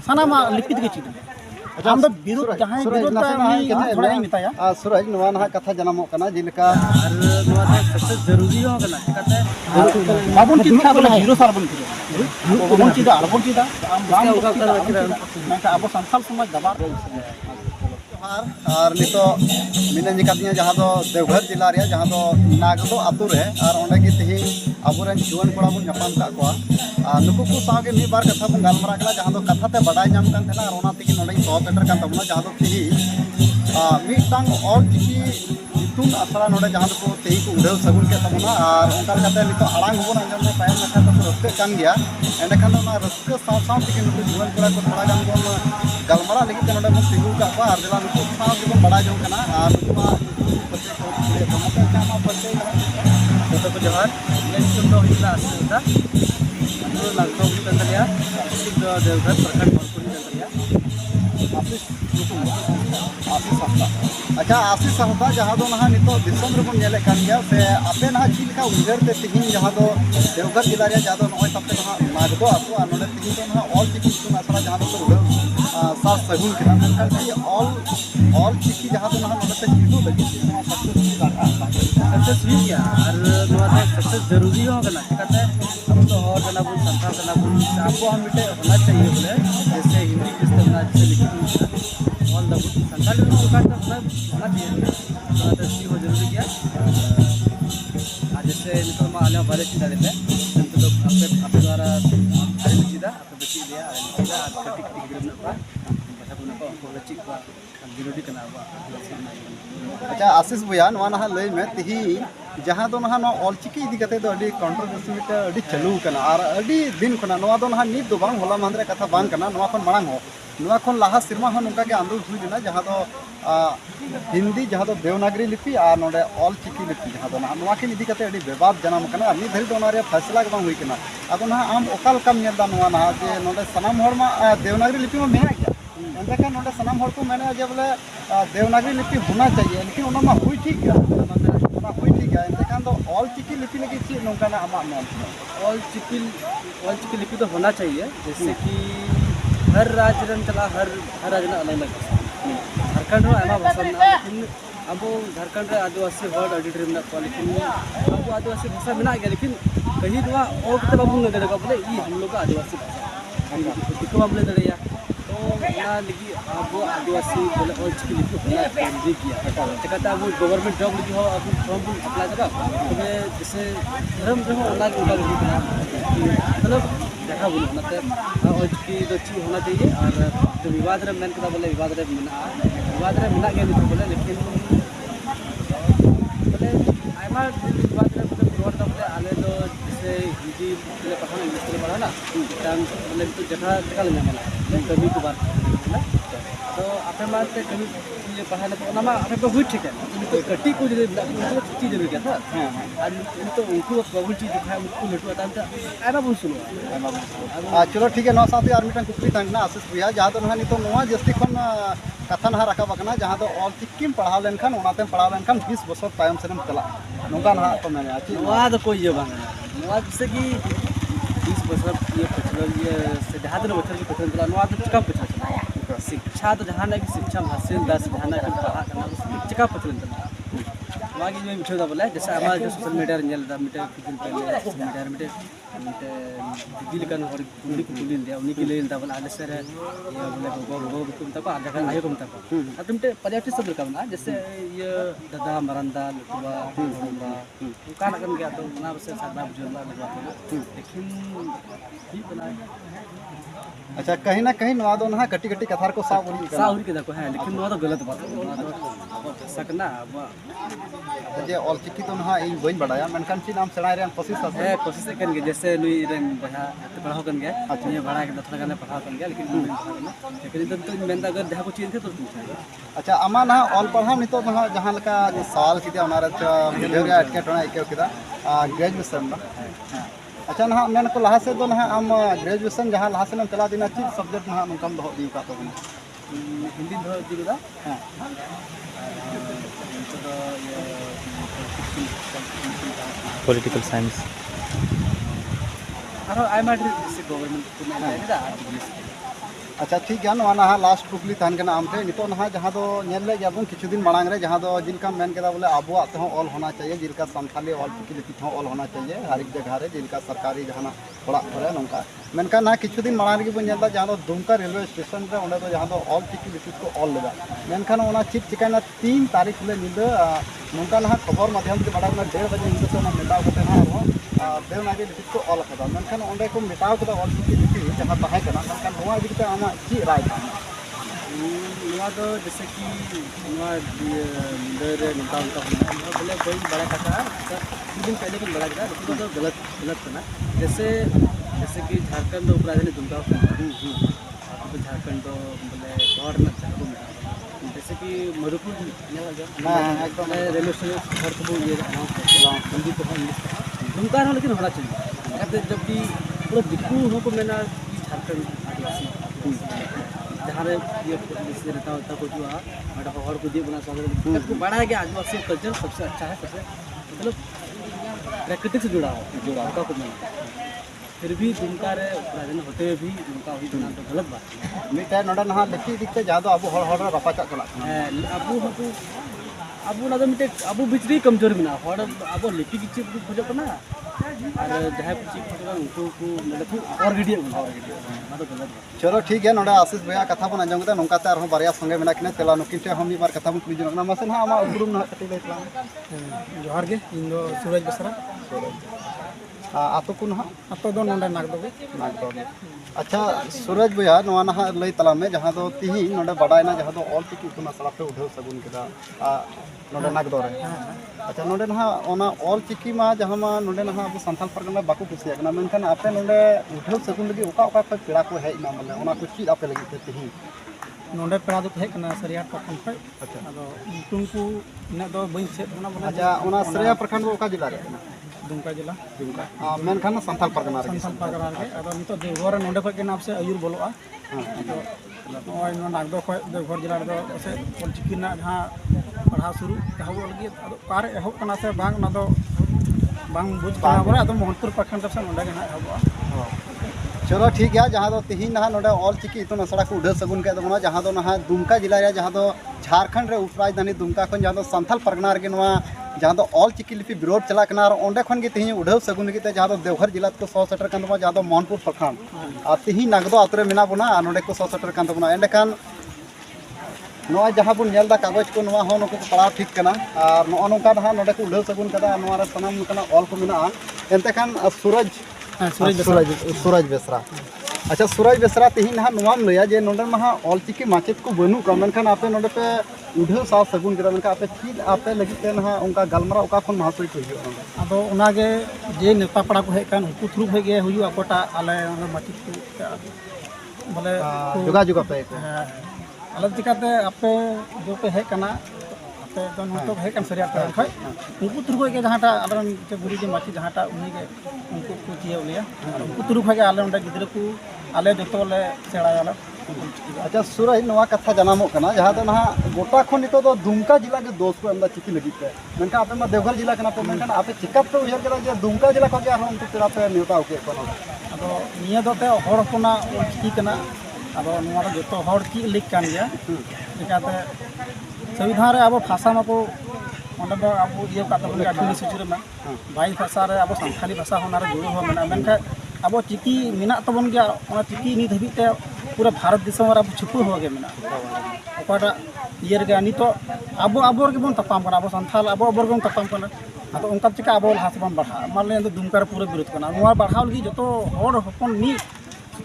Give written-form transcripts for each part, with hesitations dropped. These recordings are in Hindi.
सानामा लिखित के चीज हम तो विरोध जहां विरोध थोड़ा ही मिताया सूरज नवा नहा कथा जन्मों कना जिलका और नवा तो सबसे जरूरी हो गना कहते बाबुन चीज का बोले जीरो साल बन के बाबुन चीज आरबुन चीज हम राम उका कर अब संसार समाज दबार और नितो मिलन जिकातिया जहां दो देवघर जिला रे जहां दो नागदो आतु रे और ओंडे की तिहि अबुरन जुवन कोड़ा बुन नपाम का को नुकु को सागे मी बार कथा बुन गालमरा कला जहां दो कथा ते बडाय नाम कान थेना और ओना तिकि नोडे सो पेटर कान तबना जहां दो तिहि मिटांग ऑल तिकि इतुन असला नोडे जहां दो तिहि को उड़ाव सगुन के तबना और ओंकार कते नितो आड़ांग होबन अंजम दे पायन नखा तो रस्ते कान गया एंडे खान ना रस्ते साव साव तिकि नुकु जुवन कोड़ा को थोड़ा गान बोन गालमरा लगी नोडे मु तिगु का को और दिला नुकु साव के बड़ा जो कना और नुकु पते को तमते कामा पते तो को जहार ये सुंदर हिला आसता तो लागतो तंदरिया सिद्ध देवघर प्रखंड मलपुरी तंदरिया आशीष हफ्ता अच्छा आशीष हफ्ता जहाँ दो नहा नितो दिसम रे बन नेले कान गया से आपे नहा चील का उजर ते तिहिन जहाँ दो देवघर जिला रे जहाँ दो नय तपते नहा नागदो आसु आ नोडे तिहिन तो नहा ऑल चिकी सुन असरा जहाँ दो उड़ो सास सगुन के नाम ऑल चिकी जहाँ दो नहा नोडे ते हिदू लगी सक्सेस हुई क्या और नवा तो सक्सेस जरूरी हो गना कहते हम तो और जना बुन संथा जना बुन आपको हम मिटे होना चाहिए बोले जैसे हिंदी किस्म जैसे लिखित ऑल द संथाल में तो काटना होना चाहिए तो सी हो जरूरी क्या आज जैसे निकल में आने वाले चीज़ देते हैं तो आपके द्वारा अरे चीज़ा आपके बच्ची लिया अरे चीज़ा आप कटिक टिक गिरना पा बच्चा बुना पा को बच्ची पा गिरोडी करना पा अच्छा आशीष भैया नवा नहा लय में तिहि जहाँ दो नहा ऑल चिकी इदी कते दो अडी कंट्रोवर्सी मिट अडी चलू कना और अडी दिन खना नवा दो नहा नित दो बांग होला मांद्रे कथा बांग कना नवा खन मांग हो नवा खन लाहा सिरमा हो नका के आंदोलन हुई लेना जहाँ दो हिंदी जहाँ दो देवनागरी लिपि और नोडे ऑल चिकी लिपि जहाँ दो नहा के इदी कते अडी विवाद जनाम कना नि धरि दो नारे फैसला के बांग हुई कना अदो नहा आम ओकाल कम नेदा नवा नहा जे नोडे सनाम हर मा देवनागरी लिपि में मेना गया एंडे नोडे सनाम हर को मैंने जे बोले देवनागरी लिपि होना चाहिए लेकिन ओना मा हुई ठीक गया ओना हुई ठीक गया एंडे दो ऑल चिकी लिपि लगी ची नोका ना आमा नाम ऑल चिकी लिपि तो होना चाहिए जैसे कि हर राज्य रन चला हर राज्य ना अलग अलग झारखंड में आमा भाषा लेकिन अब झारखंड रे आदिवासी वर्ड ऑडिटरी में लेकिन अब आदिवासी भाषा में गया लेकिन कहीं दुआ और कितना बाबू नहीं देगा बोले ये हम लोग का आदिवासी भाषा दिखो बाबू ले दे तो ना लगी अब आदिवासी बोले ऑल चिकी लिपि होना जरूरी किया कहता अब गवर्नमेंट जॉब लगी हो अब फॉर्म अप्लाई करा तो जैसे धर्म जो अलग अलग मतलब देखा बोलो मतलब ऑल चिकी तो चीज होना चाहिए और जो विवाद रे मैंने कहा बोले विवाद रे मिना गया नहीं बोले लेकिन बोले आयमा विवाद रे मतलब रोड का बोले आले तो जैसे हिंदी के पढ़ा इंग्लिश के पढ़ा ना टाइम बोले तो जगह ले मिला कभी को बात तो आपे मारते कभी ये पढ़ा ले तो ना आपे पे हुई ठीक है तो कटी को जो चीज ले गया था हां तो उनको प्रॉब्लम चीज दिखाया उनको लेटो आता था आना बोल सुनो चलो ठीक है नौ साथी आर मिटन कुकली तंगना आशीष भैया जहाँ दो नहा नितो नवा जस्ती खन कथा नहा रखा बकना जहाँ दो ऑल चिकी पढ़ा लेनखान ओनाते पढ़ा लेनखान 20 बছর तायम सेनम चला नोका नहा तो मैंने अच्छी नवा तो कोई ये बांग नवा जैसे कि 20 बছর ये पछल ये से जहाँ दिन बछल की पछल चला नवा तो कब पछल शिक्षा तो जहाँ ना कि शिक्षा हासिल दास जहाँ ना कि पढ़ा करना चिका पछल चला वागी में मिठो दा बोले जैसे हमारा जो सोशल मीडिया रे दा मिटे किन पहले सोशल मीडिया रे मिटे दिल का और कुड़ी को बुलिन दिया उन्हीं के लिए दा बोले आले सर ये बोले गो तुम तक आगे का आयो तुम तक अब तुम पर्याप्त शब्द का ना जैसे ये दादा मरंदा लुटवा होगा का ना गया तो ना से सादा बुझला लगवा लेकिन ठीक बना अच्छा कहीं ना कहीं नवा दो नहा कटी कटी कथार को साउरी के देखो है लेकिन वो तो गलत बात है वो तो सकना जे ऑल चिकी तो नहा इन बइन बडाया मनखान ची नाम सेड़ा रे कोशिश कन के जैसे नुई रेन बहा पढ़ाओ कन गया अच्छा ये बड़ा के थोड़ा गाने पढ़ाओ कन गया लेकिन तो मेन अगर जहां को चीज थे तो अच्छा अमा ना ऑल पढ़ा नितो नहा जहां लका सवाल किदिया ओनारे वीडियो रे अटके टोना इके किदा ग्रेजुएशन ना अच्छा ना मैंने को लहा से दो ना आम ग्रेजुएशन जहां लहा से चला दिना चीज सब्जेक्ट ना नकम दो दी का तो हिंदी दो दी दा हां पॉलिटिकल साइंस अरे आई माइट से गवर्नमेंट को ना दा अच्छा ठीक है ना लास्ट कुकली तहन कना आमठे नितो ना जहाँ दो नेल ले गया किछु दिन मांग रे जहाँ दो जिनका मेन केदा बोले अबुआ तो ऑल होना चाहिए जिनका संथाली ऑल चिकी लिपि तो ऑल होना चाहिए हर एक जगह रे जिनका सरकारी जहाँ ओड़ा करे नोंका मेनका ना किछु दिन मांग रे बन नेलदा जहाँ दो दुमका रेलवे स्टेशन रे ओंडे दो जहाँ दो ऑल चिकी लिपि को ऑल लेदा मेनखान ओना चिप चिकाना 3 तारीख ले निंदा नोंका ना खबर माध्यम से बड़ा 1:30 बजे निंदा से ना मेटाव कते ना देवनागरी लिपि को ऑल कदा मेनखान ओंडे को मेटाव कदा ऑल चिकी लिपि जहाँ ताहे कना मेनखान नोआ इदि कते आमा ची राय जैसे कि बोले कोई बड़ा कथा दिन पहले को बड़ा कथा लेकिन तो गलत करना जैसे कि झारखंड उपराजधानी दुमका तो झारखंड तो बोले और न जैसे कि मधुपुर एकदम रेलवे स्टेशन घर को ये हिंदी को दुमका हो लेकिन होना चाहिए जब भी पूरा दिक्कू हो को मैंने झारखंड आदिवासी जहाँ ये रहता होता को जो और को बना सकते बड़ा है कि आदिवासी कल्चर सबसे अच्छा है सबसे मतलब प्रकृति से जुड़ा हुआ को फिर भी दुमका रे राजन होते हुए भी दुमका हुई बना तो गलत बात मिटा नोडा ना लेकी दिखते ज्यादा अब हड़ रपाचा चला अब ना तो मिटे अब बिचरी कमजोर बिना हड़ अब लिपि की चीज खोजो ना और जहाँ चीज खोजो उनको को मतलब और वीडियो ना तो गलत चलो ठीक है नोडा आशीष भैया कथा बन आजम नौका ते आरो बारिया संगे मेना किने तेला नुकिन टे हम बार कथा बन कुली जन मसन हा आमा उरुम ना कति लेतला जोहार गे इन दो सूरज बसरा आतो कुन हा आतो दो नोंडे नागदो अच्छा सूरज भैया नोआ ना लई तला में जहां दो तिही नोडे बडायना जहां दो ऑल चिकी कुना सला पे उठो सगुन केदा नोडे नागदो रे अच्छा नोडे ना ओना ऑल चिकी मा जहां मा नोडे ना अब संथाल परगना बाकू कुसिया कना मेनखान आपे नोडे उठो सगुन लगी ओका ओका पे पेड़ा को है ना मतलब ओना कुछ चीज आपे लगी ते तिही नोंडे पेड़ा दो है कना सरिया पखन पे अच्छा अदो तुमको इना दो बइन से बना बना अच्छा ओना सरिया प्रखंड ओका जिला रे दुमका जिला मेनखान संथाल परगना रे संथाल परगना रे अदो नितो देवघर नोंडे खय के नाम से अयुर बोलोआ तो नोय नो नागदो खय देवघर जिला रे दो से ऑलचिकी ना जहां पढ़ा शुरू हबो लगी अदो कार एहो कना से बांग ना दो बांग बुझ कना बोले अदो मोहनपुर प्रखंड से नोंडे ना हबो चलो ठीक है जहाँ दो तिही ना नोडे ऑल चिकी इतुन असड़ा को उड़े सगुन के दो जहाँ दो ना दुमका जिला रे जहाँ दो झारखंड रे उपराजधानी दुमका खन जहाँ दो संथाल परगना रे नवा जहाँ दो ऑल चिकी लिपि विरोध चला कना और ओंडे खन के तिही उड़े सगुन के जहाँ दो देवघर जिला को 100 सेटर कन दो जहाँ दो मोहनपुर प्रखंड आ तिही नागदो आतरे मिना बुना नोडे को 100 सेटर कन दो एंडे खान नोआ जहाँ बुन नेलदा कागज को नोआ हो नको पड़ा ठीक कना और नोआ नोका ना नोडे को उड़े सगुन कदा नोआ रे सनम कना ऑल को मिना एंते खान सूरज बेसरा अच्छा सूरज बेसरा तिही ना नोआम लया जे नोडे मा ऑल चिकी माचेत को बनु का मेनखान आपे नोडे पे उढ़े सा सगुन गिरा मेनका आपे चीज आपे लगी ते ना उनका गलमरा ओका खन महासुई को हियो अदो उनागे जे नेता पड़ा को हेकन उनको थ्रू भगे हुई अकोटा आले माचित को बोले जोगाजोग पे आले चिकाते आपे जो पे हेकना आपे तो नोटो हेकन सरिया पे खय उनको थ्रू के जहांटा आले के गुरु जी माची जहांटा उनी के उनको को जिया उलिया उनको थ्रू भगे आले उंडा गिदरा को आले जतो ले सेड़ायाला अच्छा सूरज नवा कथा जनामो कना जहाँ दो ना गोटा खन नितो दो दुमका जिला के दोस्त को अंदा चिकी लगी पे मेनका आपे मा देवघर जिला कना पे मेनका आपे चिकप पे उजर केदा जे दुमका जिला को हम उनको पेड़ा पे नेवता ओके कोन अदो निया दो ते हर होना चिकी कना अदो नवा दो जतो हर की लिख कान गया चिकाते संविधान रे अब भाषा मा को ओंडे दो अब ये काता बोले आदमी सूची रे में 22 भाषा रे अब संथाली भाषा होना रे जुड़ो हो मेना मेनका अब चिकी मिना तबन गया ओना चिकी नि धबी ते पूरा भारत दिसम रे अब छुपू हो गया मेना ओकाटा ईयर गे नि तो अब के बन तपाम कना अब संथाल अब के बन तपाम कना अदो उनका चिका अब लास बन बढ़ा मान ले दुमका रे पूरा विरोध कना नोआ बढ़ाव लगी जतो होड़ हपन नि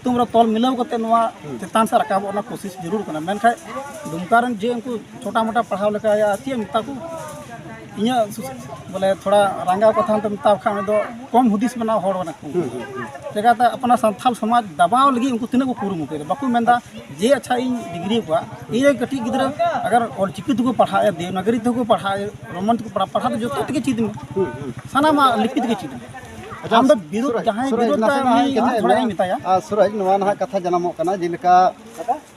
तुम रे तोल मिलाव कते नोआ चेतान से रकाब ओना कोशिश जरूर कना मेन खाय दुमका रन जे उनको छोटा मोटा पढ़ाव लेका या ती मिता को इया बोले थोड़ा रंगाव कथा तो मिता खान दो कम हुदिस बना होड़ बना जगह अपना संथाल समाज दबाव लगी उनको तिना को कुरुमुटे बाकू मेंदा जे अच्छा इन डिग्री को ये कटी गिदरा अगर और चिकी को पढ़ा देवनागरी को पढ़ा रोमन को पढ़ा तो जो तो चीज में साना लिखित के चीज में हम तो विरोध जहां विरोध थोड़ा ही मिताया सूरज नवा ना कथा जनामो कना जिलका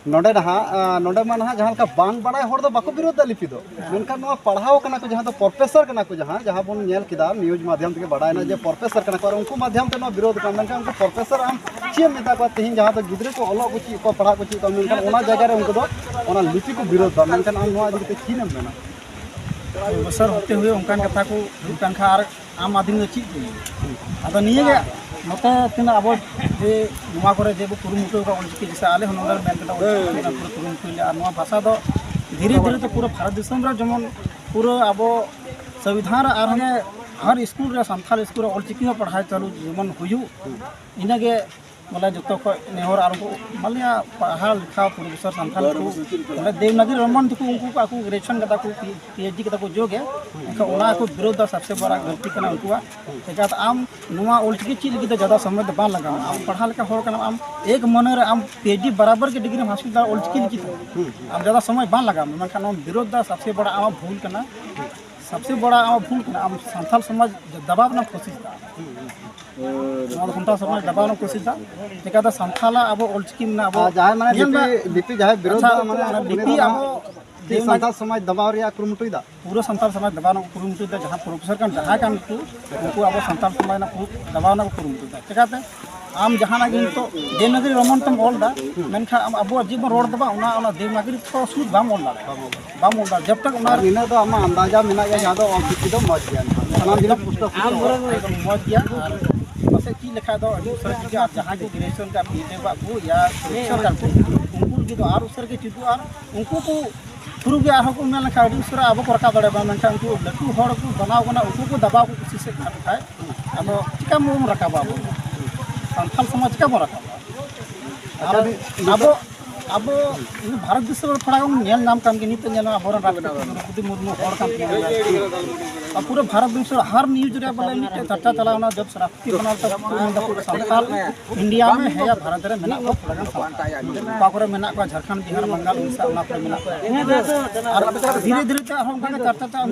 नोडे ना जहाँ का बांग बड़ा हर दो बाको विरोध लिपि दो मेनखान नोआ पढ़ाओ कना को जहाँ तो प्रोफेसर कना को जहाँ बोन नेल किदा न्यूज माध्यम ते बड़ायना जे प्रोफेसर कना को उनको माध्यम ते नो विरोध कना मेनखान उनको प्रोफेसर आम चे मेता को तेहिन जहाँ तो गिद्रे को ओलो को ची को पढ़ा को ची को मेनखान ओना जगह रे उनको दो ओना लिपि को विरोध बा मेनखान आम नोआ दिते की न मेना बसर होते हुए उनकान कथा को उनकान खार आम आदमी दो चीज अदो निये गे नोते तिना अब जे नुआ करे जे बो कुरुमुटु का ऑलचिकी जैसे आले होनर मेन कटा ऑलचिकी ना पूरा कुरुमुटु ले नुआ भाषा दो धीरे धीरे तो पूरा भारत दिसम रे जमन पूरा अब संविधान आर हने हर स्कूल रे संथाल स्कूल रे ऑलचिकी में पढ़ाई चालू जमन हुयु इना गे मतलब जो को नेहर आर को मालिया पढ़ा लिखा प्रोफेसर संथाल को मतलब देवनागरी रोमन को उनको को ग्रेजुएशन कदा को पीएचडी कदा को जोगे एका ओना को विरोध दा सबसे बड़ा गलती कना उनको एका आम नुआ ऑलचिकी ची लगी तो ज्यादा समय तो बा लगा आम पढ़ा लिखा होर कना आम एक मन रे आम पीएचडी बराबर के डिग्री हासिल दा ऑलचिकी लिखी आम ज्यादा समय बा लगा मनखान विरोध दा सबसे बड़ा आम भूल कना सबसे बड़ा आम भूल कना आम संथाल समाज दबाव ना कोशिश दा समाज दबाव ना कोशिश दा एका संथाला अब ऑलचिकी में अब जहाँ माने लिपि जहाँ विरोध माने लिपि अब संथाल समाज दबाव रे कुरुमुटु दा पूरा संथाल समाज दबाव ना कुरुमुटु दा जहाँ प्रोफेसर kan जहाँ kan को उनको अब संथाल समाज ना दबाव ना कुरुमुटु दा चिकाते आम जहाँ ना गिन तो देवनागरी रोमन तम ऑल दा मेनखा आम अब जीवन रोड दबा ओना देवनागरी तो सुद बाम ऑल दा जब तक ओना इना तो आमा अंदाजा मेना या जहाँ दो ऑलचिकी दो मज गया सनाम जिला पुस्तक आम पूरा मज गया पसे की लिखा दो दूसरा की आप जहाँ के ग्रेजुएशन का पीएचडी बा को या प्रोफेसर का उनको की तो आर उसर के चिदु आर उनको को शुरू के आर को मेन लिखा दूसरा अब को रखा बड़े बा मेनखा उनको लटू हड़ को बनाव कना उनको को दबाव को किसी से खाए अब चिका मुम रखा बा संथाल समाज का रखा अब अब भारत देश में थोड़ा नेल नाम काम के नीति नेल अब राष्ट्रपति द्रौपदी मुर्मू हर काम पूरे भारत देश हर न्यूज रे बोले नीति चर्चा चलाना जब राष्ट्रपति बना तब पूरा संथाल इंडिया में है या भारत रे मेना को पाकुरे मेना को झारखंड बिहार बंगाल उड़ीसा ओना को मेना को धीरे धीरे चर्चा